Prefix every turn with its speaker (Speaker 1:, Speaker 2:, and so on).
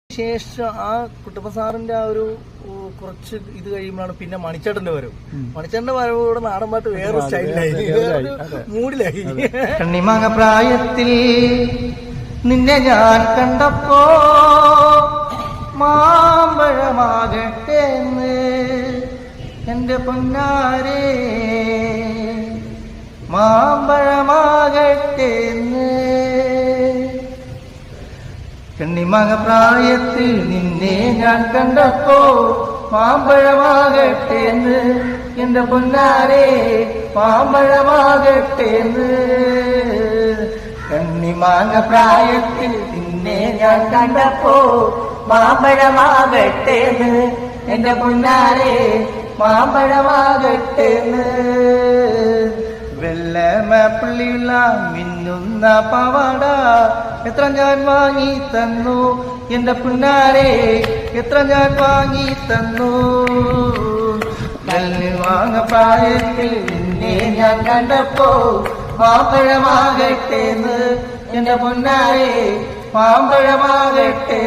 Speaker 1: ശേഷം ആ കുട്ടപ്പ സാറിന്റെ ആ ഒരു കുറച്ച് ഇത് കഴിയുമ്പോഴാണ് പിന്നെ മണിച്ചേട്ടന്റെ വരവ്. മണിച്ചേട്ടന്റെ വരവോടെ നാടൻ പാട്ട് വേറൊരു സ്റ്റൈലായി, മൂഡിലായി.
Speaker 2: കണ്ണിമാങ്ങ പ്രായത്തിൽ നിന്നെ ഞാൻ കണ്ടപ്പോ മാമ്പഴമാകട്ടെ എന്റെ പൊന്നാരേ, മാമ്പഴമാകട്ടെ. കണ്ണിമക പ്രായത്തിൽ നിന്നെ ഞാൻ കണ്ടപ്പോ മാമ്പഴമാകട്ടെ എന്റെ പൊന്നാരേ, മാമ്പഴമാകട്ടെ. കണ്ണിമാങ്ങ പ്രായത്തിൽ നിന്നെ ഞാൻ കണ്ടപ്പോ മാമ്പഴമാകട്ടെ എന്റെ പൊന്നാരേ, മാമ്പഴമാകട്ടെ. വെള്ളമപ്പള്ളിയുള്ള മിന്നുന്ന പവാട എത്ര ഞാൻ വാങ്ങി തന്നു എന്റെ പുന്നാരെ, എത്ര ഞാൻ വാങ്ങി തന്നു. വാങ്ങ പ്രായത്തിൽ നിന്നെ ഞാൻ കണ്ടപ്പോ മാമ്പഴമാകട്ടെ എന്റെ പൊന്നാരെ, മാമ്പഴമാകട്ടെ.